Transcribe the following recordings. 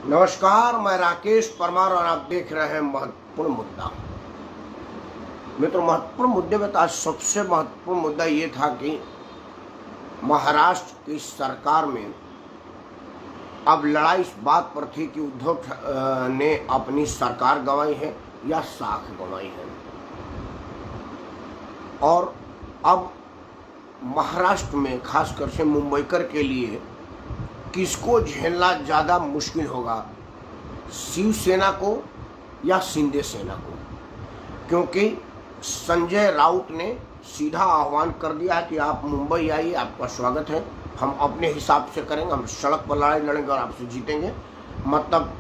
नमस्कार, मैं राकेश परमार और आप देख रहे हैं महत्वपूर्ण मुद्दा। मित्रों, महत्वपूर्ण मुद्दे में तो आज सबसे महत्वपूर्ण मुद्दा ये था कि महाराष्ट्र की सरकार में अब लड़ाई इस बात पर थी कि उद्धव ने अपनी सरकार गंवाई है या साख गंवाई है। और अब महाराष्ट्र में खासकर से मुंबईकर के लिए किसको झेलना ज़्यादा मुश्किल होगा, शिवसेना को या शिंदे सेना को? क्योंकि संजय राउत ने सीधा आह्वान कर दिया कि आप मुंबई आइए, आपका स्वागत है, हम अपने हिसाब से करेंगे, हम सड़क पर लड़ाई लड़ेंगे और आपसे जीतेंगे। मतलब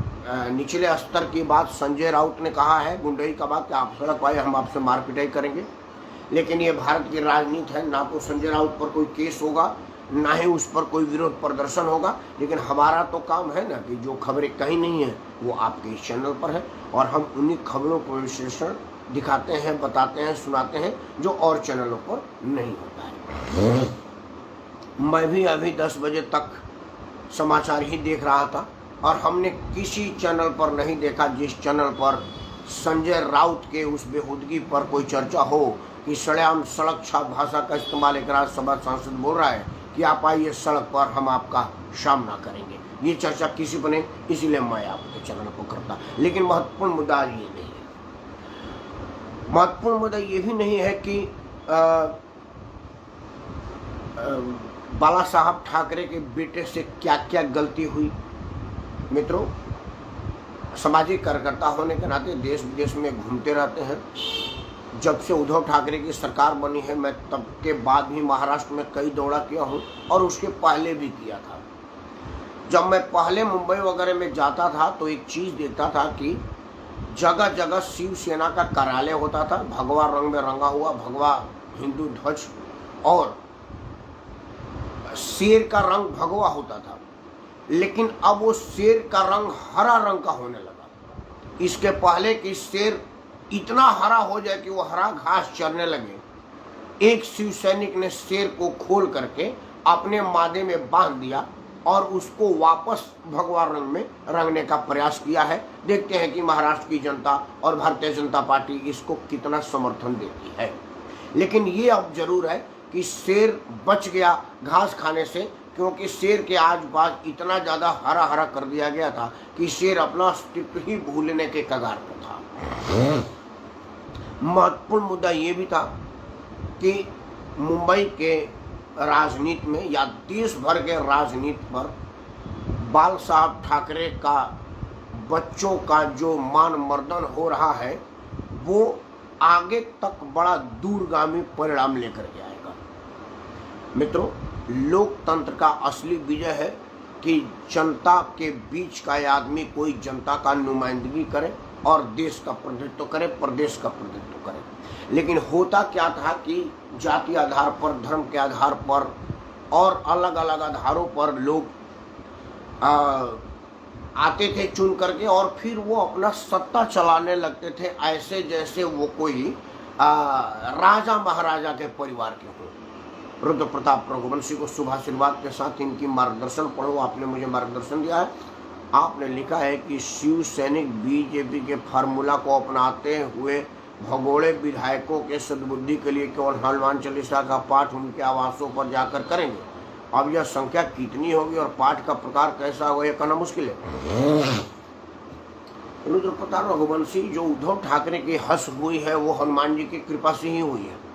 निचले स्तर की बात संजय राउत ने कहा है, गुंडई का बात, कि आप सड़क पर आइए, हम आपसे मार पिटाई करेंगे। लेकिन ये भारत की राजनीति है, ना तो संजय राउत पर कोई केस होगा, ना ही उस पर कोई विरोध प्रदर्शन होगा। लेकिन हमारा तो काम है ना कि जो खबरें कहीं नहीं है वो आपके इस चैनल पर है, और हम उन्हीं खबरों को विश्लेषण दिखाते हैं, बताते हैं, सुनाते हैं, जो और चैनलों पर नहीं होता है। मैं भी अभी 10 बजे तक समाचार ही देख रहा था, और हमने किसी चैनल पर नहीं देखा जिस चैनल पर संजय राउत के उस बेहूदगी पर कोई चर्चा हो कि सड़ेआम सड़क छाप भाषा का इस्तेमाल एक राज्यसभा सांसद बोल रहा है कि आप आइए सड़क पर, हम आपका सामना करेंगे। ये चर्चा किसी पर नहीं, इसीलिए मैं आपके चैनल को करता। लेकिन महत्वपूर्ण मुद्दा ये नहीं है। महत्वपूर्ण मुद्दा ये भी नहीं है कि बाला साहब ठाकरे के बेटे से क्या क्या गलती हुई। मित्रों, सामाजिक कार्यकर्ता होने के नाते देश विदेश में घूमते रहते हैं। जब से उद्धव ठाकरे की सरकार बनी है, मैं तब के बाद भी महाराष्ट्र में कई दौरा किया हूँ, और उसके पहले भी किया था। जब मैं पहले मुंबई वगैरह में जाता था तो एक चीज़ देखता था कि जगह जगह शिवसेना का कार्यालय होता था, भगवा रंग में रंगा हुआ, भगवा हिंदू ध्वज, और शेर का रंग भगवा होता था। लेकिन अब वो शेर का रंग हरा रंग का होने लगा। इसके पहले कि शेर इतना हरा हो जाए कि वो हरा घास चरने लगे, एक शिव सैनिक ने शेर को खोल करके अपने मादे में बांध दिया और उसको वापस भगवा रंग में रंगने का प्रयास किया है। देखते हैं कि महाराष्ट्र की जनता और भारतीय जनता पार्टी इसको कितना समर्थन देती है। लेकिन ये अब जरूर है कि शेर बच गया घास खाने से, क्योंकि शेर के आसपास इतना ज़्यादा हरा हरा कर दिया गया था कि शेर अपना अस्तित्व ही भूलने के कगार पर था। महत्वपूर्ण मुद्दा ये भी था कि मुंबई के राजनीति में या देश भर के राजनीति पर बाल साहब ठाकरे का बच्चों का जो मान मर्दन हो रहा है, वो आगे तक बड़ा दूरगामी परिणाम लेकर के आएगा। मित्रों, लोकतंत्र का असली विजय है कि जनता के बीच का आदमी कोई जनता का नुमाइंदगी करे और देश का प्रतिनिधित्व करे, प्रदेश का प्रतिनिधित्व करे। लेकिन होता क्या था कि जाति आधार पर, धर्म के आधार पर और अलग अलग आधारों पर लोग आते थे चुन करके, और फिर वो अपना सत्ता चलाने लगते थे ऐसे जैसे वो कोई राजा महाराजा के परिवार के हों। रुद्र प्रताप रघुवंशी को शुभ आशीर्वाद के साथ इनकी मार्गदर्शन पढ़ो। आपने मुझे मार्गदर्शन दिया है। आपने लिखा है कि शिव सैनिक बीजेपी के फार्मूला को अपनाते हुए भगोड़े विधायकों के सद्बुद्धि के लिए केवल हनुमान चालीसा का पाठ उनके आवासों पर जाकर करेंगे। अब यह संख्या कितनी होगी और पाठ का प्रकार कैसा होगा, यह कहना मुश्किल है। रुद्र प्रताप रघुवंशी जो उद्धव ठाकरे की हंस हुई है, वो हनुमान जी की कृपा से ही हुई है।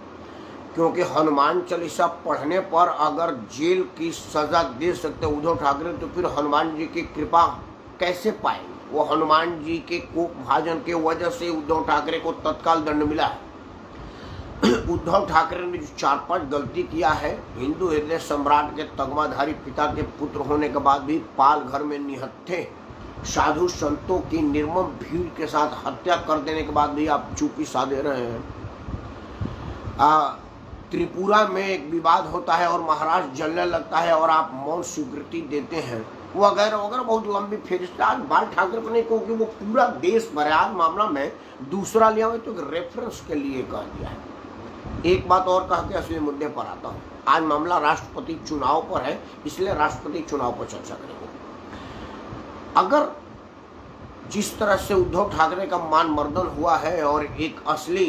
क्योंकि हनुमान चालीसा पढ़ने पर अगर जेल की सजा दे सकते उद्धव ठाकरे, तो फिर हनुमान जी की कृपा कैसे पाएंगे? वो हनुमान जी के कोप भाजन के वजह से उद्धव ठाकरे को तत्काल दंड मिला है। उद्धव ठाकरे ने जो 4-5 गलती किया है, हिंदू हृदय सम्राट के तगमाधारी पिता के पुत्र होने के बाद भी पाल घर में निहत्थे साधु संतों की निर्मम भीड़ के साथ हत्या कर देने के बाद भी आप चुप्पी साधे रहे हैं। त्रिपुरा में एक विवाद होता है और महाराष्ट्र जलने लगता है और आप मौन स्वीकृति देते हैं, वगैरह वगैरह, बहुत लंबी फेरिस्त। आज बाल ठाकरे पर नहीं, क्योंकि वो पूरा देश बराज मामला में दूसरा लिया हुआ, तो रेफरेंस के लिए कह दिया है। एक बात और कह के असली मुद्दे पर आता हूँ। आज मामला राष्ट्रपति चुनाव पर है, इसलिए राष्ट्रपति चुनाव पर चर्चा करेंगे। अगर जिस तरह से उद्धव ठाकरे का मान मर्दन हुआ है और एक असली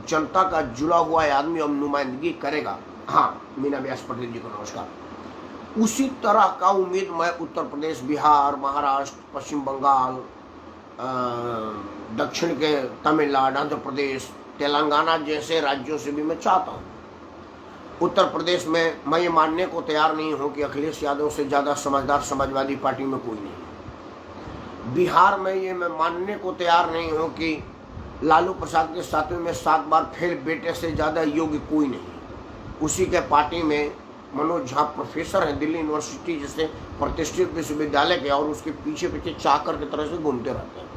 जनता का जुड़ा हुआ आदमी अब नुमाइंदगी करेगा, हाँ मीना व्यास पटेल जी को नमस्कार, उसी तरह का उम्मीद मैं उत्तर प्रदेश, बिहार, महाराष्ट्र, पश्चिम बंगाल, दक्षिण के तमिलनाडु, आंध्र प्रदेश, तेलंगाना जैसे राज्यों से भी मैं चाहता हूँ। उत्तर प्रदेश में मैं ये मानने को तैयार नहीं हूँ कि अखिलेश यादव से ज़्यादा समझदार समाजवादी पार्टी में कोई नहीं। बिहार में ये मैं मानने को तैयार नहीं हूँ कि लालू प्रसाद के 7वें में 7 बार फेल बेटे से ज़्यादा योग्य कोई नहीं। उसी के पार्टी में मनोज झा प्रोफेसर हैं दिल्ली यूनिवर्सिटी जैसे प्रतिष्ठित विश्वविद्यालय के, और उसके पीछे पीछे चाकर की तरह से घूमते रहते हैं।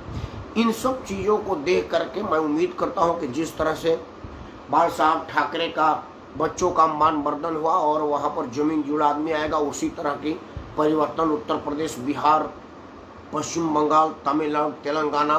इन सब चीज़ों को देख करके मैं उम्मीद करता हूं कि जिस तरह से बाल साहब ठाकरे का बच्चों का मान मर्दन हुआ और वहां पर जमीन जुड़ा आदमी आएगा, उसी तरह की परिवर्तन उत्तर प्रदेश, बिहार, पश्चिम बंगाल, तमिलनाडु, तेलंगाना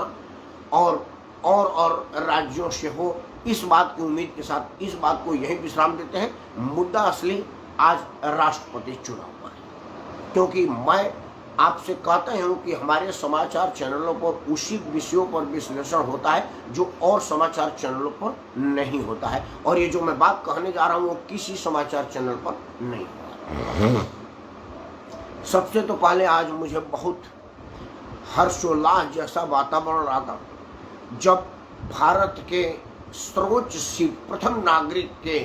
और राज्यों से हो। इस बात की उम्मीद के साथ इस बात को यही विश्राम देते हैं। मुद्दा असली आज राष्ट्रपति चुनाव पर है, क्योंकि मैं आपसे कहता हूं कि हमारे समाचार चैनलों पर उसी विषयों पर विश्लेषण होता है जो और समाचार चैनलों पर नहीं होता है, और ये जो मैं बात कहने जा रहा हूं वो किसी समाचार चैनल पर नहीं होता। सबसे तो पहले आज मुझे बहुत हर्षोल्लास जैसा वातावरण रहा जब भारत के सर्वोच्च सीट प्रथम नागरिक के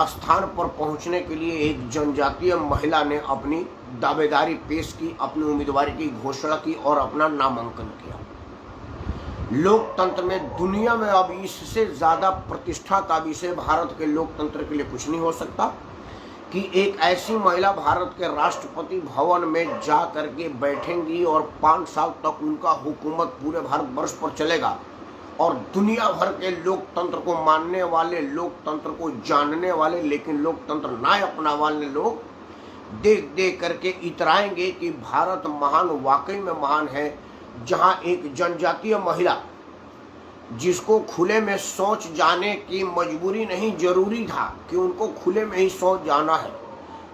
स्थान पर पहुंचने के लिए एक जनजातीय महिला ने अपनी दावेदारी पेश की, अपनी उम्मीदवारी की घोषणा की और अपना नामांकन किया। लोकतंत्र में दुनिया में अब इससे ज्यादा प्रतिष्ठा का विषय भारत के लोकतंत्र के लिए कुछ नहीं हो सकता कि एक ऐसी महिला भारत के राष्ट्रपति भवन में जा करके बैठेंगी और 5 साल तक उनका हुकूमत पूरे भारतवर्ष पर चलेगा, और दुनिया भर के लोकतंत्र को मानने वाले, लोकतंत्र को जानने वाले लेकिन लोकतंत्र ना अपना वाले लोग देख देख करके इतराएंगे कि भारत महान, वाकई में महान है, जहां एक जनजातीय महिला जिसको खुले में शौच जाने की मजबूरी नहीं, जरूरी था कि उनको खुले में ही शौच जाना है,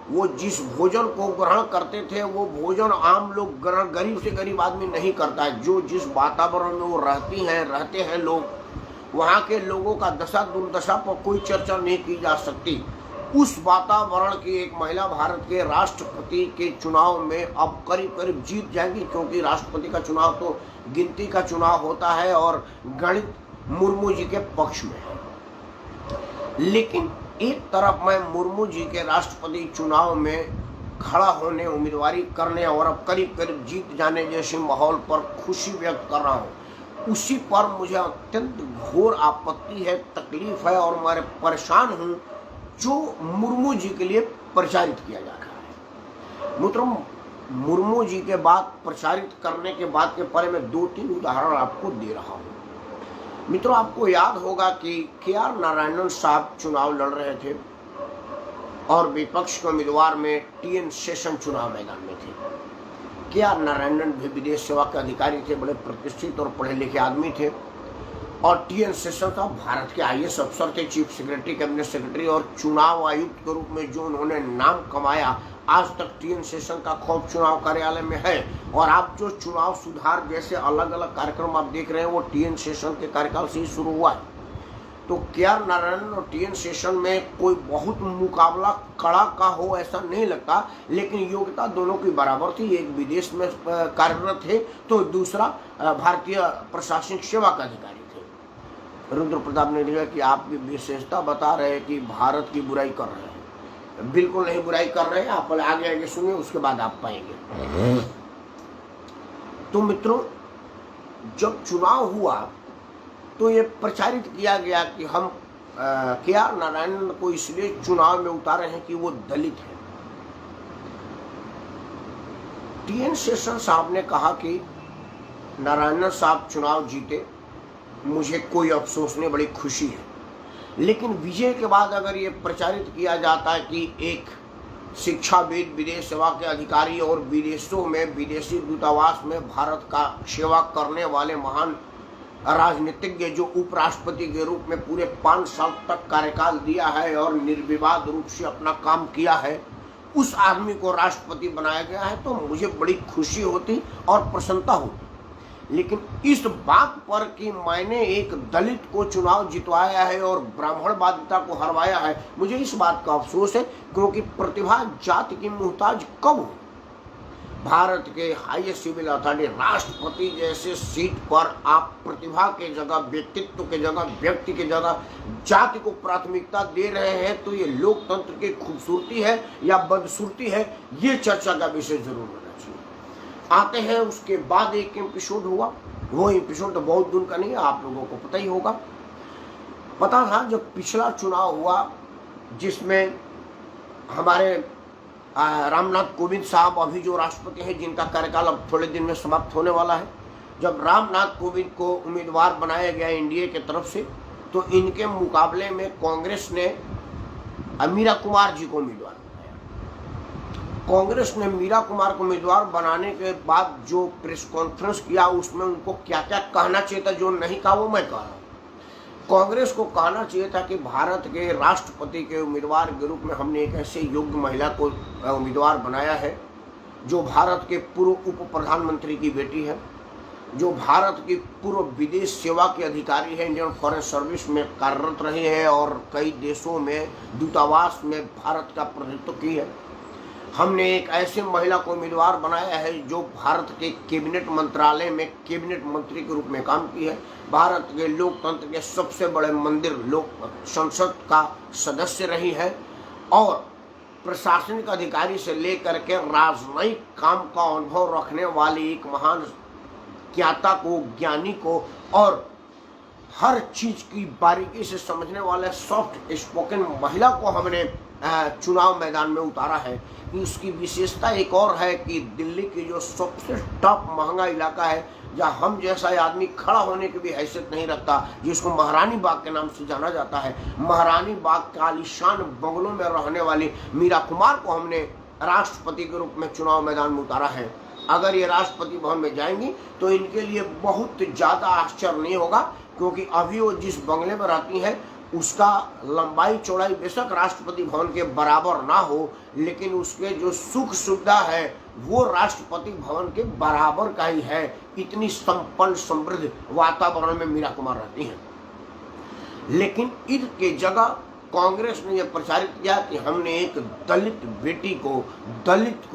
वो जिस भोजन को ग्रहण करते थे वो भोजन आम लोग ग्रहण, गरीब से गरीब आदमी नहीं करता है। जो जिस वातावरण में वो रहते हैं लोग, वहाँ के लोगों का दशा दुर्दशा पर कोई चर्चा नहीं की जा सकती। उस वातावरण की एक महिला भारत के राष्ट्रपति के चुनाव में अब करीब करीब जीत जाएंगी, क्योंकि राष्ट्रपति का चुनाव तो गिनती का चुनाव होता है और गणित मुर्मू जी के पक्ष में है। लेकिन एक तरफ मैं मुर्मू जी के राष्ट्रपति चुनाव में खड़ा होने, उम्मीदवारी करने और अब करीब करीब जीत जाने जैसे माहौल पर खुशी व्यक्त कर रहा हूँ, उसी पर मुझे अत्यंत घोर आपत्ति है, तकलीफ है और मैं परेशान हूँ जो मुर्मू जी के लिए प्रचारित किया जा रहा है। मित्रों, मुर्मू जी के बाद प्रचारित करने के बाद के परे मैं 2-3 उदाहरण आपको दे रहा हूँ। मित्रों, आपको याद होगा कि के.आर. नारायणन साहब चुनाव लड़ रहे थे और विपक्ष के उम्मीदवार में टी.एन. शेषन चुनाव मैदान में थे। के.आर. नारायणन भी विदेश सेवा के अधिकारी थे, बड़े प्रतिष्ठित और पढ़े लिखे आदमी थे, और टी.एन. शेषन साहब भारत के आईएएस अफसर थे, चीफ सेक्रेटरी, कैबिनेट सेक्रेटरी, और चुनाव आयुक्त के रूप में जो उन्होंने नाम कमाया, आज तक टी.एन. शेषन का खौफ चुनाव कार्यालय में है। और आप जो चुनाव सुधार जैसे अलग अलग कार्यक्रम आप देख रहे हैं वो टी.एन. शेषन के कार्यकाल से ही शुरू हुआ है। तो के.आर. नारायणन और टी.एन. शेषन में कोई बहुत मुकाबला कड़ा का हो ऐसा नहीं लगता, लेकिन योग्यता दोनों की बराबर थी। एक विदेश में कार्यरत थे तो दूसरा भारतीय प्रशासनिक सेवा का अधिकारी थे। रुद्र प्रताप ने लिखा कि आपकी विशेषता बता रहे हैं कि भारत की बुराई कर रहे हैं। बिल्कुल नहीं बुराई कर रहे हैं, आप आगे आगे सुनिए, उसके बाद आप पाएंगे। तो मित्रों, जब चुनाव हुआ तो ये प्रचारित किया गया कि हम के.आर. नारायणन को इसलिए चुनाव में उतारे हैं कि वो दलित हैं। टी.एन. शेषन साहब ने कहा कि नारायणन साहब चुनाव जीते, मुझे कोई अफसोस नहीं, बड़ी खुशी है। लेकिन विजय के बाद अगर ये प्रचारित किया जाता है कि एक शिक्षाविद, विदेश सेवा के अधिकारी और विदेशों में, विदेशी दूतावास में भारत का सेवा करने वाले महान राजनीतिज्ञ जो उपराष्ट्रपति के रूप में पूरे 5 साल तक कार्यकाल दिया है और निर्विवाद रूप से अपना काम किया है, उस आदमी को राष्ट्रपति बनाया गया है, तो मुझे बड़ी खुशी होती और प्रसन्नता होती। लेकिन इस बात पर कि मैंने एक दलित को चुनाव जितवाया है और ब्राह्मणवादिता को हरवाया है, मुझे इस बात का अफसोस है, क्योंकि प्रतिभा जाति की मुहताज कब हो। भारत के हाईएस्ट सिविल अथॉरिटी राष्ट्रपति जैसे सीट पर आप प्रतिभा के जगह, व्यक्तित्व के जगह, व्यक्ति के जगह जाति को प्राथमिकता दे रहे हैं, तो ये लोकतंत्र की खूबसूरती है या बदसूरती है, ये चर्चा का विषय जरूर होना चाहिए। आते हैं उसके बाद एक एपिसोड हुआ, वो एपिसोड तो बहुत दूर का नहीं है, आप लोगों को पता ही होगा। पता था जब पिछला चुनाव हुआ जिसमें हमारे रामनाथ कोविंद साहब अभी जो राष्ट्रपति हैं, जिनका कार्यकाल अब थोड़े दिन में समाप्त होने वाला है, जब रामनाथ कोविंद को उम्मीदवार बनाया गया एनडीए की तरफ से, तो इनके मुकाबले में कांग्रेस ने मीरा कुमार जी को उम्मीदवार बनाया। कांग्रेस ने मीरा कुमार को उम्मीदवार बनाने के बाद जो प्रेस कॉन्फ्रेंस किया, उसमें उनको क्या क्या कहना चाहिए था, जो नहीं कहा वो मैं कह रहा हूँ। कांग्रेस को कहना चाहिए था कि भारत के राष्ट्रपति के उम्मीदवार के रूप में हमने एक ऐसे योग्य महिला को उम्मीदवार बनाया है जो भारत के पूर्व उप प्रधानमंत्री की बेटी है, जो भारत की पूर्व विदेश सेवा के अधिकारी है, इंडियन फॉरेन सर्विस में कार्यरत रही है और कई देशों में दूतावास में भारत का प्रतिनिधित्व की है। हमने एक ऐसे महिला को उम्मीदवार बनाया है जो भारत के कैबिनेट मंत्रालय में कैबिनेट मंत्री के रूप में काम की है, भारत के लोकतंत्र के सबसे बड़े मंदिर लोक संसद का सदस्य रही है और प्रशासनिक अधिकारी से लेकर के राजनयिक काम का अनुभव रखने वाली एक महान ज्ञाता को, ज्ञानी को और हर चीज की बारीकी से समझने वाले सॉफ्ट स्पोकन महिला को हमने चुनाव मैदान में उतारा है। इसकी विशेषता एक और है कि दिल्ली की जो सबसे टॉप महंगा इलाका है, जहाँ हम जैसा आदमी खड़ा होने की भी हैसियत नहीं रखता, जिसको महारानी बाग के नाम से जाना जाता है, महारानी बाग के आलीशान बंगलों में रहने वाली मीरा कुमार को हमने राष्ट्रपति के रूप में चुनाव मैदान में उतारा है। अगर ये राष्ट्रपति भवन में जाएंगी तो इनके लिए बहुत ज़्यादा आश्चर्य नहीं होगा, क्योंकि अभी वो जिस बंगले में रहती है उसका लंबाई चौड़ाई बेशक राष्ट्रपति भवन के बराबर ना हो, लेकिन उसके जो सुख सुविधा है वो राष्ट्रपति भवन के बराबर का ही है। इतनी संपन्न समृद्ध वातावरण में मीरा कुमार रहती हैं। लेकिन इसके जगह कांग्रेस ने यह प्रचारित किया कि हमने एक दलित बेटी को, दलित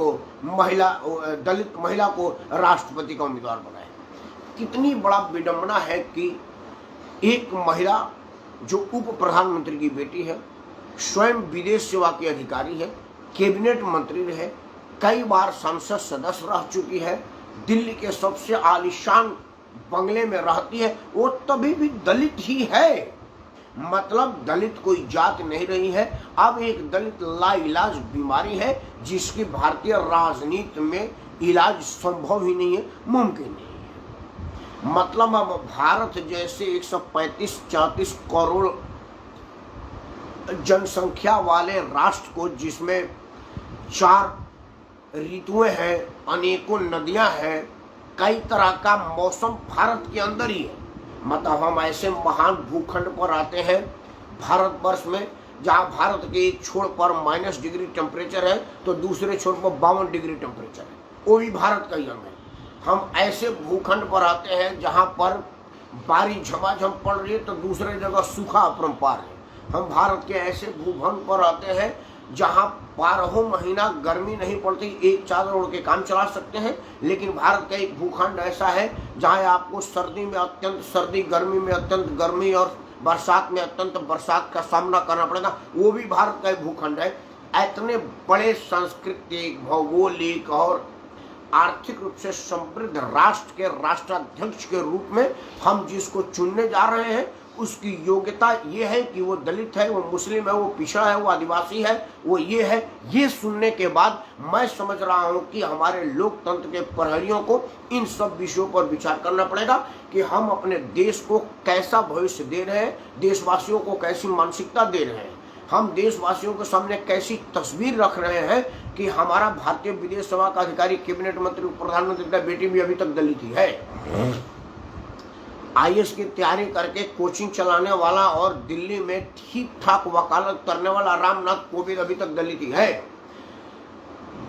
महिला को राष्ट्रपति का उम्मीदवार बनाया। कितनी बड़ा विडंबना है कि एक महिला जो उप प्रधानमंत्री की बेटी है, स्वयं विदेश सेवा की अधिकारी है, कैबिनेट मंत्री रहे, कई बार संसद सदस्य रह चुकी है, दिल्ली के सबसे आलीशान बंगले में रहती है, वो तभी भी दलित ही है। मतलब दलित कोई जात नहीं रही है, अब एक दलित लाइलाज बीमारी है जिसकी भारतीय राजनीति में इलाज संभव ही नहीं है, मुमकिन नहीं है। मतलब अब भारत जैसे 135-140 करोड़ जनसंख्या वाले राष्ट्र को, जिसमें 4 ऋतुएं हैं, अनेकों नदियां हैं, कई तरह का मौसम भारत के अंदर ही है। मतलब हम ऐसे महान भूखंड पर आते हैं भारतवर्ष में, जहां भारत के एक छोर पर -डिग्री टेम्परेचर है तो दूसरे छोर पर 52 डिग्री टेम्परेचर है, वो भी भारत का ही अंग है। हम ऐसे भूखंड पर आते हैं जहां पर बारिश झमाझम पड़ रही है तो दूसरे जगह सूखा अपरंपार है। हम भारत के ऐसे भूखंड पर आते हैं जहां 12 महीना गर्मी नहीं पड़ती, एक चादर ओढ़ के काम चला सकते हैं। लेकिन भारत का एक भूखंड ऐसा है जहां आपको सर्दी में अत्यंत सर्दी, गर्मी में अत्यंत गर्मी और बरसात में अत्यंत बरसात का सामना करना पड़ेगा, वो भी भारत का एक भूखंड है। इतने बड़े सांस्कृतिक, भौगोलिक और आर्थिक रूप से समृद्ध राष्ट्र के राष्ट्राध्यक्ष के रूप में हम जिसको चुनने जा रहे हैं, उसकी योग्यता ये है कि वो दलित है, वो मुस्लिम है, वो पिछड़ा है, वो आदिवासी है, वो ये है। ये सुनने के बाद मैं समझ रहा हूँ कि हमारे लोकतंत्र के प्रहरियों को इन सब विषयों पर विचार करना पड़ेगा कि हम अपने देश को कैसा भविष्य दे रहे हैं, देशवासियों को कैसी मानसिकता दे रहे हैं, हम देशवासियों के सामने कैसी तस्वीर रख रहे हैं कि हमारा भारतीय विदेश सेवा का अधिकारी, कैबिनेट मंत्री, प्रधानमंत्री का बेटी भी अभी तक दलित ही है। आईएएस की तैयारी करके कोचिंग चलाने वाला और दिल्ली में ठीक ठाक वकालत करने वाला रामनाथ कोविंद अभी तक दलित ही है।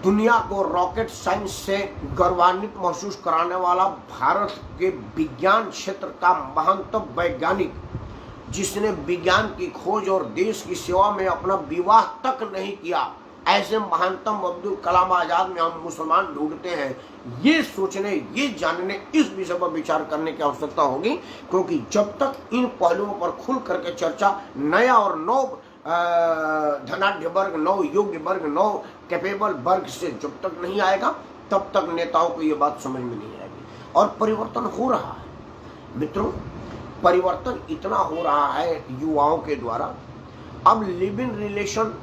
दुनिया को रॉकेट साइंस से गौरवान्वित महसूस कराने वाला भारत के विज्ञान क्षेत्र का महानतम वैज्ञानिक, जिसने विज्ञान की खोज और देश की सेवा में अपना विवाह तक नहीं किया, ऐसे महानतम अब्दुल कलाम आजाद में हम मुसलमान ढूंढते हैं। ये सोचने, ये जानने, इस विषय पर विचार करने की आवश्यकता होगी, क्योंकि जब तक इन पहलुओं पर खुल करके चर्चा नया और नव धनाढ्य वर्ग, नव योग्य वर्ग, नव कैपेबल वर्ग से जब तक नहीं आएगा, तब तक नेताओं को ये बात समझ में नहीं आएगी। और परिवर्तन हो रहा है मित्रों, परिवर्तन इतना हो रहा है युवाओं के द्वारा। अब लिव इन रिलेशन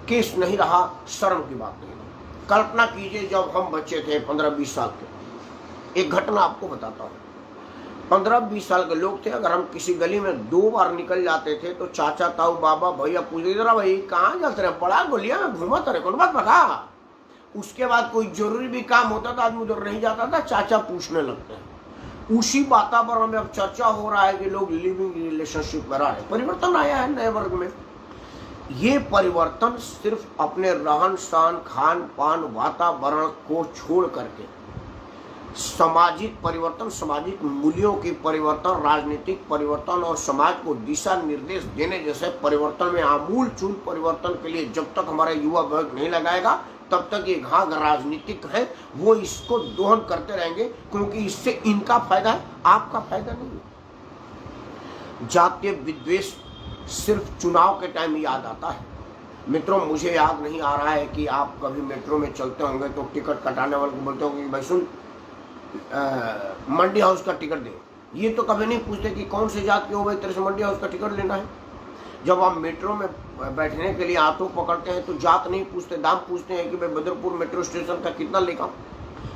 केस नहीं रहा, शर्म की बात नहीं। कल्पना कीजिए, जब हम बच्चे थे 15-20 साल के, एक घटना आपको बताता हूँ। 15-20 साल के लोग थे, अगर हम किसी गली में 2 बार निकल जाते थे तो चाचा, ताऊ, बाबा, भैया पूछते, जरा भाई कहाँ जाते रहे, बड़ा गोलिया में घूमा रहे, कौन बात बता। उसके बाद कोई जरूरी भी काम होता था, आदमी उधर नहीं जाता था, चाचा पूछने लगते हैं। उसी वातावरण में अब चर्चा हो रहा है कि लोग लिविंग रिलेशनशिप में रह रहे। परिवर्तन आया है नए वर्ग में। ये परिवर्तन सिर्फ अपने रहन सहन, खान पान, वातावरण को छोड़ करके सामाजिक परिवर्तन, सामाजिक मूल्यों की परिवर्तन, राजनीतिक परिवर्तन और समाज को दिशा निर्देश देने जैसे परिवर्तन में आमूल चूल परिवर्तन के लिए जब तक हमारा युवा वर्ग नहीं लगाएगा, तब तक ये घाघ राजनीतिक है, वो इसको दोहन करते रहेंगे, क्योंकि इससे इनका फायदा है, आपका फायदा नहीं है। जातीय विद्वेष सिर्फ चुनाव के टाइम याद आता है। मित्रों, मुझे याद नहीं आ रहा है कि आप कभी मेट्रो में चलते होंगे तो टिकट कटाने वाले को बोलते होंगे कि भाई सुन, मंडी हाउस का टिकट दे। ये तो कभी नहीं पूछते कि कौन से जात के हो भाई, तेरे से मंडी हाउस का टिकट लेना है। जब आप मेट्रो में बैठने के लिए ऑटो पकड़ते हैं तो जात नहीं पूछते, दाम पूछते हैं कि भाई बदरपुर मेट्रो स्टेशन का कितना लेगा।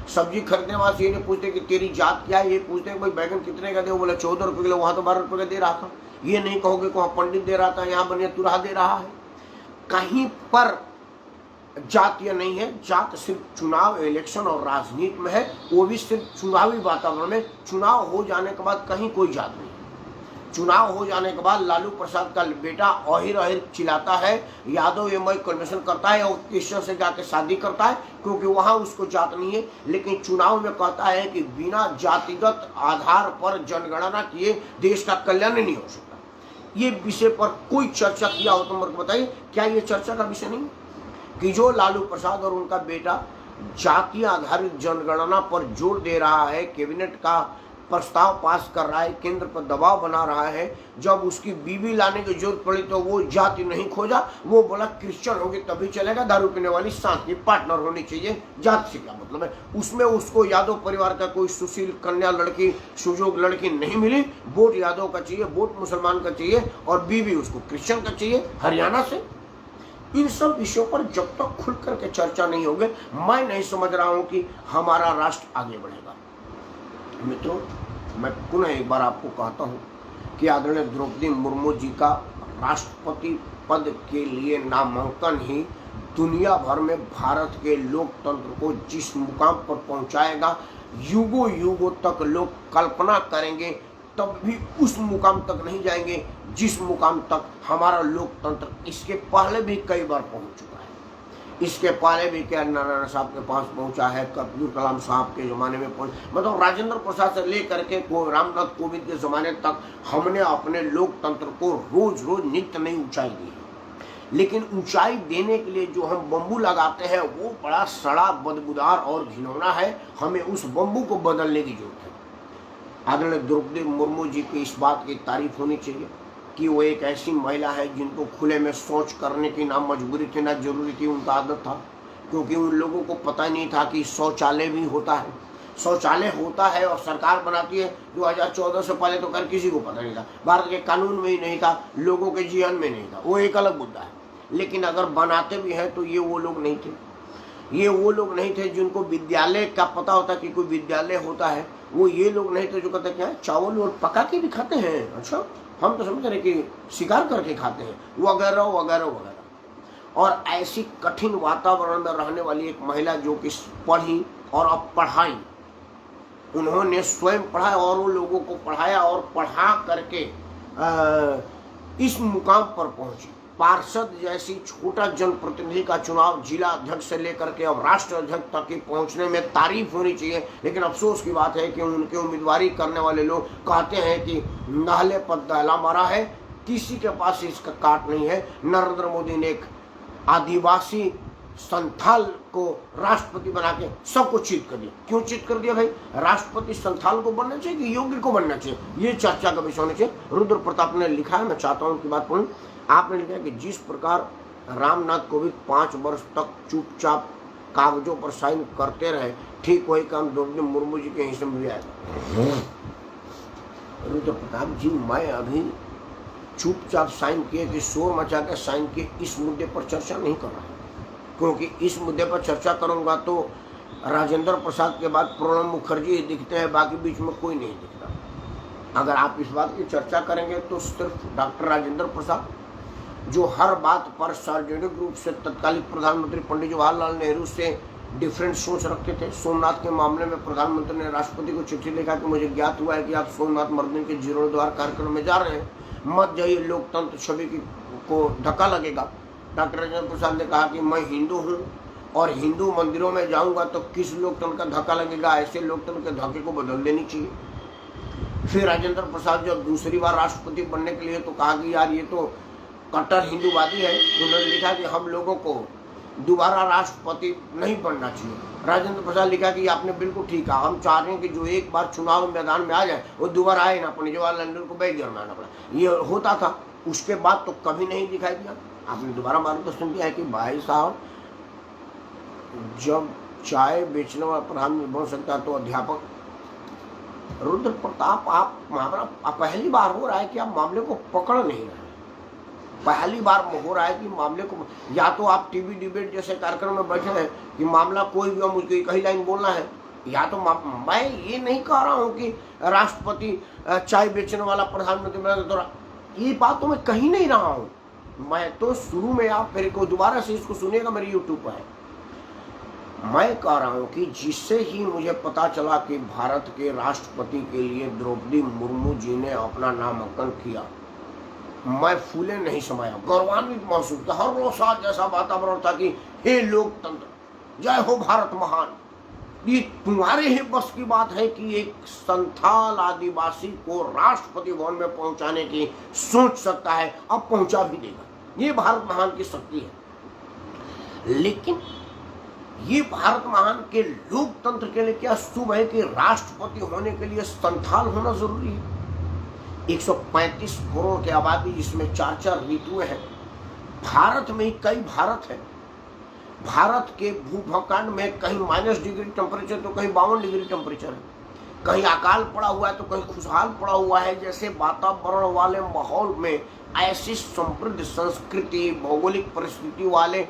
सब्जी खरीदने वाले ये नहीं पूछते कि तेरी जात क्या है, ये पूछते हैं भाई बैगन कितने का दे, वो बोला 14 रुपये किलो, वहाँ तो 12 रुपये का दे रहा था। ये नहीं कहोगे कि वहाँ पंडित दे रहा था, यहाँ बनिया तुरहा दे रहा है। कहीं पर जातीय नहीं है, जात सिर्फ चुनाव, इलेक्शन और राजनीति में है, वो भी सिर्फ चुनावी वातावरण में। चुनाव हो जाने के बाद कहीं कोई जात नहीं। चुनाव हो जाने के बाद लालू प्रसाद का बेटा अहिर अहिर चिल्लाता है, यादव एमआई कन्वेंशन करता है और क्रिश्चियन से जाके शादी करता है, क्योंकि वहां उसको जात नहीं है। लेकिन चुनाव में कहता है कि बिना जातिगत आधार पर जनगणना किए देश का कल्याण नहीं हो सकता। ये विषय पर कोई चर्चा किया हो तो मेरे को बताइए, क्या ये चर्चा का विषय नहीं कि जो लालू प्रसाद और उनका बेटा जातीय आधारित जनगणना पर जोर दे रहा है, कैबिनेट का प्रस्ताव पास कर रहा है, केंद्र पर दबाव बना रहा है। जब उसकी बीवी लाने की जरूरत पड़ी तो वो जाति नहीं खोजा, वो बोला क्रिश्चियन होगी तभी चलेगा, दारू पीने वाली साथ की पार्टनर होनी चाहिए, जात से क्या मतलब है। उसमें उसको यादव परिवार का कोई सुशील कन्या लड़की, सुजोग लड़की नहीं मिली। वोट यादव का चाहिए, वोट मुसलमान का चाहिए और बीवी उसको क्रिश्चियन का चाहिए हरियाणा से। इन सब विषयों पर जब तक खुल करके चर्चा नहीं होगी, मैं नहीं समझ रहा हूं कि हमारा राष्ट्र आगे बढ़ेगा। मित्रों, मैं पुनः एक बार आपको कहता हूं कि आदरणीय द्रौपदी मुर्मू जी का राष्ट्रपति पद के लिए नामांकन ही दुनिया भर में भारत के लोकतंत्र को जिस मुकाम पर पहुंचाएगा, युगों युगों तक लोग कल्पना करेंगे, तब भी उस मुकाम तक नहीं जाएंगे जिस मुकाम तक हमारा लोकतंत्र इसके पहले भी कई बार पहुंच चुका है। इसके पहले भी क्या नारायण साहब के पास पहुंचा है, अब्दुल कलाम साहब के ज़माने में मतलब राजेंद्र प्रसाद से लेकर के रामनाथ कोविंद के ज़माने तक हमने अपने लोकतंत्र को रोज रोज नित्य नई ऊंचाई दी है। लेकिन ऊंचाई देने के लिए जो हम बम्बू लगाते हैं वो बड़ा सड़ा, बदबूदार और घिनौना है। हमें उस बम्बू को बदलने की जरूरत है। आदरणीय द्रौपदी मुर्मू जी की इस बात की तारीफ होनी चाहिए कि वो एक ऐसी महिला है जिनको खुले में शौच करने की ना मजबूरी थी ना जरूरी थी, उनका आदत था। क्योंकि उन लोगों को पता नहीं था कि शौचालय भी होता है, शौचालय होता है और सरकार बनाती है। 2014 से पहले तो कर किसी को पता नहीं था, भारत के कानून में ही नहीं था, लोगों के जीवन में नहीं था, वो एक अलग मुद्दा है। लेकिन अगर बनाते भी हैं तो ये वो लोग नहीं थे, ये वो लोग नहीं थे जिनको विद्यालय का पता होता कि कोई विद्यालय होता है। वो ये लोग नहीं थे जो कहते क्या चावल और पका के भी खाते हैं, अच्छा हम तो समझ रहे कि शिकार करके खाते हैं, वगैरह वगैरह वगैरह। और ऐसी कठिन वातावरण में रहने वाली एक महिला जो कि पढ़ी और अब पढ़ाई, उन्होंने स्वयं पढ़ा और उन लोगों को पढ़ाया और पढ़ा करके इस मुकाम पर पहुंची। पार्षद जैसी छोटा जनप्रतिनिधि का चुनाव जिला अध्यक्ष से लेकर के अब राष्ट्र अध्यक्ष तक की पहुंचने में तारीफ होनी चाहिए। लेकिन अफसोस की बात है कि उनके उम्मीदवारी करने वाले लोग कहते हैं कि नाले पर दहला मारा है, किसी के पास इसका काट नहीं है। नरेंद्र मोदी ने एक आदिवासी संथाल को राष्ट्रपति बना के सबको चित कर दिया। क्यों चित कर दिया भाई? राष्ट्रपति संथाल को बनना चाहिए कि योगी को बनना चाहिए, ये चर्चा का विषय होना चाहिए। रुद्र प्रताप ने लिखा है, मैं चाहता हूं उनकी बात पढ़ूं। आपने लिखा है कि जिस प्रकार रामनाथ कोविंद 5 वर्ष तक चुपचाप कागजों पर साइन करते रहे, ठीक वही काम द्रौपदी मुर्मू जी के हिस्से में भी आएगा। रुद्र प्रताप जी, मैं अभी चुपचाप साइन किए कि शोर मचा के साइन किए, इस मुद्दे पर चर्चा नहीं कर रहा, क्योंकि इस मुद्दे पर चर्चा करूंगा तो राजेंद्र प्रसाद के बाद प्रणब मुखर्जी ही दिखते हैं, बाकी बीच में कोई नहीं दिखता। अगर आप इस बात की चर्चा करेंगे तो सिर्फ डॉक्टर राजेंद्र प्रसाद, जो हर बात पर सार्वजनिक रूप से तत्कालीन प्रधानमंत्री पंडित जवाहरलाल नेहरू से डिफरेंट सोच रखते थे। सोमनाथ के मामले में प्रधानमंत्री ने राष्ट्रपति को चिट्ठी लिखा कि मुझे ज्ञात हुआ है कि आप सोमनाथ मर्दिन के जीर्णोद्धार कार्यक्रम में जा रहे हैं, मत जाइए, लोकतंत्र छवि को धक्का लगेगा। डॉक्टर राजेंद्र प्रसाद ने कहा कि मैं हिंदू हूँ और हिंदू मंदिरों में जाऊंगा तो किस लोकतंत्र का धक्का लगेगा, ऐसे लोकतंत्र के धक्के को बदल देनी चाहिए। फिर राजेंद्र प्रसाद जब दूसरी बार राष्ट्रपति बनने के लिए तो कहा कि यार ये तो कट्टर हिंदूवादी है। उन्होंने लिखा कि हम लोगों को दोबारा राष्ट्रपति नहीं बनना चाहिए। राजेंद्र प्रसाद लिखा कि आपने बिल्कुल ठीक कहा, हम चाह रहे हैं कि जो एक बार चुनाव मैदान में आ जाए वो दोबारा आए ना, पंडित जवाहरलाल नेहरू को बैठ गिरना पड़ा। ये होता था, उसके बाद तो कभी नहीं दिखाई दिया। आपने दोबारा मार्गदर्शन दिया है कि भाई साहब, जब चाय बेचने वाला प्रधानमंत्री बन सकता है तो अध्यापक। रुद्र प्रताप, आप मामला पहली बार हो रहा है कि आप मामले को पकड़ नहीं रहे। पहली बार हो रहा है कि मामले को, या तो आप टीवी डिबेट जैसे कार्यक्रम में बैठे हैं कि मामला कोई भी हो, मुझको एक ही लाइन बोलना है, या तो मैं ये नहीं कह रहा हूँ कि राष्ट्रपति चाय बेचने वाला प्रधानमंत्री बना, तो ये बात तो मैं कहीं नहीं रहा हूँ। मैं तो शुरू में, आप मेरे को दोबारा से इसको सुनिएगा, मेरे यूट्यूब पर है। मैं कह रहा हूँ कि जिससे ही मुझे पता चला कि भारत के राष्ट्रपति के लिए द्रौपदी मुर्मू जी ने अपना नामांकन किया, मैं फूले नहीं समाया, गौरवान्वित महसूस था। हर रोज साथ जैसा वातावरण था कि हे लोकतंत्र, जय हो भारत महान। ये तुम्हारे ही बस की बात है कि एक संथाल आदिवासी को राष्ट्रपति भवन में पहुंचाने की सोच सकता है, अब पहुंचा भी देगा। ये भारत महान की शक्ति है। लेकिन ये भारत महान के लोकतंत्र के लिए क्या शुभ है कि राष्ट्रपति होने के लिए संथाल होना जरूरी है? 135 करोड़ की आबादी, जिसमें 4-4 ऋतुएं हैं। भारत में ही कई भारत है। भारत के भूभाखंड में कहीं -डिग्री टेम्परेचर तो कहीं 52 डिग्री टेम्परेचर है, कहीं अकाल पड़ा हुआ है तो कहीं खुशहाल पड़ा हुआ है। जैसे वातावरण वाले माहौल में ऐसी समृद्ध संस्कृति, भौगोलिक परिस्थिति वाले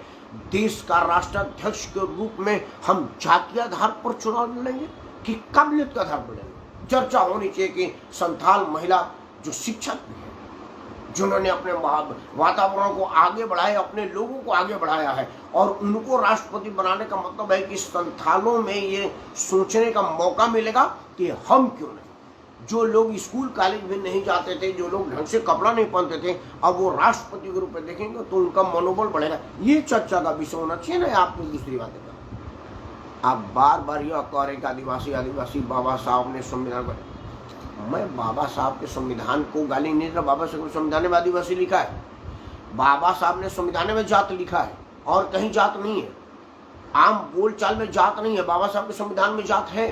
देश का राष्ट्राध्यक्ष के रूप में हम जातीय आधार पर चुनाव लड़ेंगे कि काबिलियत के आधार पर लड़ेंगे? चर्चा होनी चाहिए कि संथाल महिला जो शिक्षक हैं, जिन्होंने अपने वातावरण को आगे बढ़ाया, अपने लोगों को आगे बढ़ाया है, और उनको राष्ट्रपति बनाने का मतलब है कि संथालों में ये सोचने का मौका मिलेगा कि हम क्यों नहीं। जो लोग स्कूल कॉलेज में नहीं जाते थे, जो लोग ढंग से कपड़ा नहीं पहनते थे, अब वो राष्ट्रपति के रूप में देखेंगे तो उनका मनोबल बढ़ेगा। ये चर्चा का विषय होना चाहिए ना। आपको दूसरी बातें कर, आप बार बार यह कह रहे कि आदिवासी बाबा साहब ने संविधान को, मैं बाबा साहब के संविधान को गाली नहीं दे, बाबा साहब के संविधान में आदिवासी लिखा है, बाबा साहब ने संविधान में जात लिखा है, और कहीं जात नहीं है। आम बोलचाल में जात नहीं है, बाबा साहब के संविधान में जात है।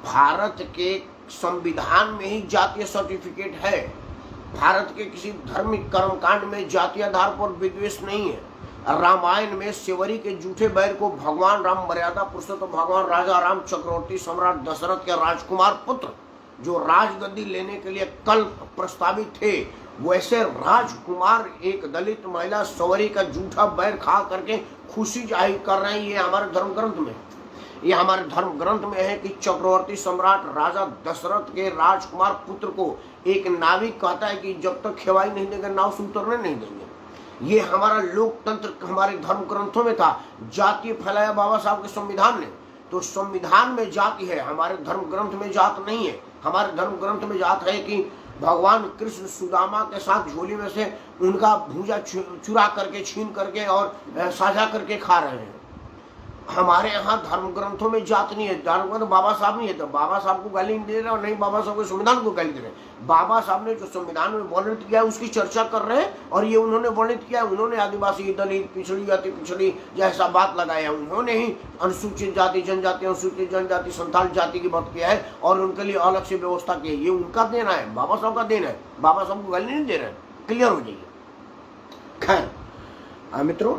भारत के संविधान में ही जातीय सर्टिफिकेट है। भारत के किसी धार्मिक कर्मकांड में जातीय आधार पर विद्वेष नहीं है। रामायण में सेवरी के जूठे बैर को भगवान राम, मर्यादा पुरुषोत्तम भगवान राजा राम, चक्रवर्ती सम्राट दशरथ के राजकुमार पुत्र, जो राजगद्दी लेने के लिए कल प्रस्तावित थे, वैसे राजकुमार एक दलित महिला सवरी का जूठा बैर खा करके खुशी जाहिर कर रहे हैं। ये हमारे धर्म ग्रंथ में, ये हमारे धर्म ग्रंथ में है कि चक्रवर्ती सम्राट राजा दशरथ के राजकुमार पुत्र को एक नाविक कहता है कि जब तक खेवाई नहीं देंगे नाव से उतरने नहीं देंगे। ये हमारा लोकतंत्र हमारे धर्म ग्रंथों में था। जाति फैलाया बाबा साहब के संविधान ने, तो संविधान में जाति है, हमारे धर्म ग्रंथ में जात नहीं है। हमारे धर्म ग्रंथ में जात है कि भगवान कृष्ण सुदामा के साथ झोली में से उनका भूजा चुरा करके, छीन करके और साझा करके खा रहे हैं। हमारे यहाँ धर्म ग्रंथों में जात नहीं है, धर्म ग्रंथ बाबा साहब नहीं है, तो बाबा साहब को गाली नहीं दे रहे और नहीं बाबा साहब के संविधान को गाली दे रहे। बाबा साहब ने जो संविधान में वर्णित किया है उसकी चर्चा कर रहे हैं, और ये उन्होंने वर्णित किया है, उन्होंने आदिवासी, दलित, पिछड़ी जाति, पिछड़ी जैसा बात लगाया, उन्होंने ही अनुसूचित जाति, जनजाति, अनुसूचित जनजाति, संथाल जाति की बात किया है और उनके लिए अलग से व्यवस्था की है। ये उनका देना है, बाबा साहब का देना है, बाबा साहब को गाली नहीं दे रहे। क्लियर हो जाइए। खैर मित्रों,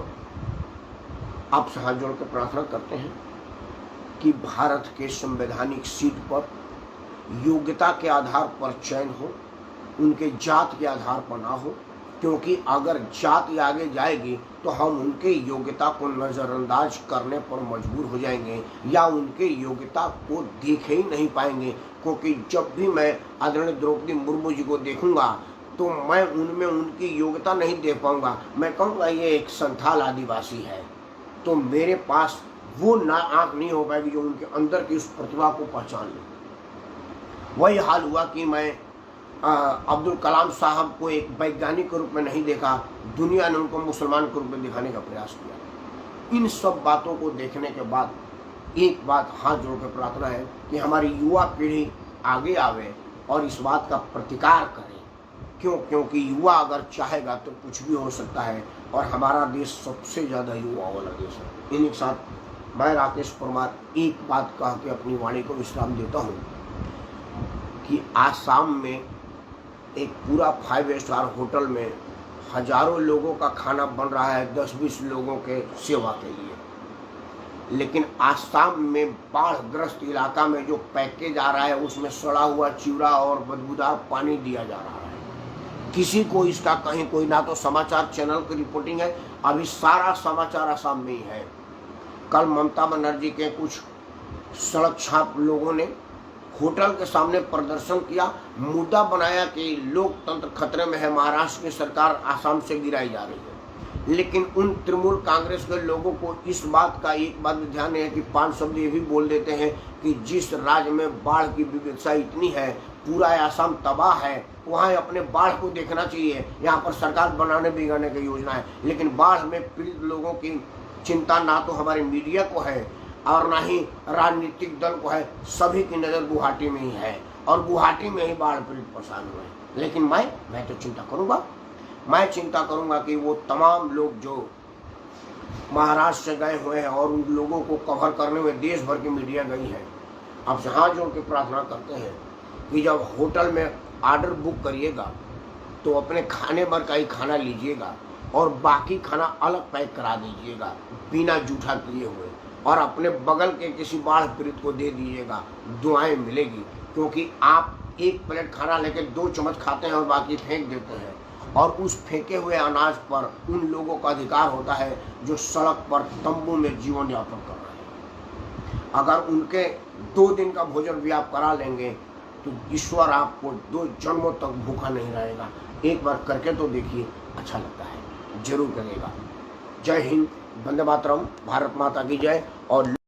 आपसे हाथ जोड़ कर प्रार्थना करते हैं कि भारत के संवैधानिक सीट पर योग्यता के आधार पर चयन हो, उनके जात के आधार पर ना हो, क्योंकि अगर जाति आगे जाएगी तो हम उनके योग्यता को नज़रअंदाज करने पर मजबूर हो जाएंगे या उनके योग्यता को देख ही नहीं पाएंगे। क्योंकि जब भी मैं आदरणीय द्रौपदी मुर्मू जी को देखूंगा तो मैं उनमें उनकी योग्यता नहीं देख पाऊंगा। मैं कहूँगा ये एक संथाल आदिवासी है, तो मेरे पास वो ना आँख नहीं हो पाएगी जो उनके अंदर की उस प्रतिभा को पहचान ले। वही हाल हुआ कि मैं अब्दुल कलाम साहब को एक वैज्ञानिक के रूप में नहीं देखा, दुनिया ने उनको मुसलमान के रूप में दिखाने का प्रयास किया। इन सब बातों को देखने के बाद एक बात हाथ जोड़ कर प्रार्थना है कि हमारी युवा पीढ़ी आगे आवे और इस बात का प्रतिकार करे। क्योंकि युवा अगर चाहेगा तो कुछ भी हो सकता है, और हमारा देश सबसे ज़्यादा युवा वाला देश है। इन्हीं के साथ मैं राकेश परमार एक बात कह के अपनी वाणी को विश्राम देता हूँ कि आसाम में एक पूरा 5 स्टार होटल में हजारों लोगों का खाना बन रहा है 10-20 लोगों के सेवा के लिए, लेकिन आसाम में बाढ़ग्रस्त इलाका में जो पैकेज आ रहा है उसमें सड़ा हुआ चिवड़ा और बदबूदार पानी दिया जा रहा है। किसी को इसका कहीं कोई ना तो समाचार चैनल की रिपोर्टिंग है, अभी सारा समाचार आसाम में ही है। कल ममता बनर्जी के कुछ सड़क छाप लोगों ने होटल के सामने प्रदर्शन किया, मुद्दा बनाया कि लोकतंत्र खतरे में है, महाराष्ट्र की सरकार आसाम से गिराई जा रही है। लेकिन उन तृणमूल कांग्रेस के लोगों को इस बात का एक बात ध्यान है कि 5 शब्द ये भी बोल देते हैं कि जिस राज्य में बाढ़ की विविधता इतनी है, पूरा आसाम तबाह है, वहाँ अपने बाढ़ को देखना चाहिए। यहाँ पर सरकार बनाने बिगाड़ने की योजना है, लेकिन बाढ़ में पीड़ित लोगों की चिंता ना तो हमारे मीडिया को है और ना ही राजनीतिक दल को है, सभी की नज़र गुवाहाटी में ही है और गुवाहाटी में ही बाढ़ पीड़ित परेशान हुए हैं। लेकिन मैं तो चिंता करूँगा, मैं चिंता करूँगा कि वो तमाम लोग जो महाराष्ट्र से गए हुए हैं और उन लोगों को कवर करने में देश भर की मीडिया गई है। अब से हाथ जोड़ के प्रार्थना करते हैं कि जब होटल में ऑर्डर बुक करिएगा तो अपने खाने भर का ही खाना लीजिएगा और बाकी खाना अलग पैक करा दीजिएगा बिना जूठा किए हुए, और अपने बगल के किसी बाढ़ पीड़ित को दे दीजिएगा, दुआएं मिलेगी। क्योंकि आप एक प्लेट खाना लेकर 2 चम्मच खाते हैं और बाकी फेंक देते हैं, और उस फेंके हुए अनाज पर उन लोगों का अधिकार होता है जो सड़क पर तंबू में जीवन यापन कर रहे हैं। अगर उनके 2 दिन का भोजन भी आप करा लेंगे तो ईश्वर आपको 2 जन्मों तक भूखा नहीं रहेगा। एक बार करके तो देखिए, अच्छा लगता है, जरूर करेगा। जय हिंद, वंदे मातरम, भारत माता की जय। और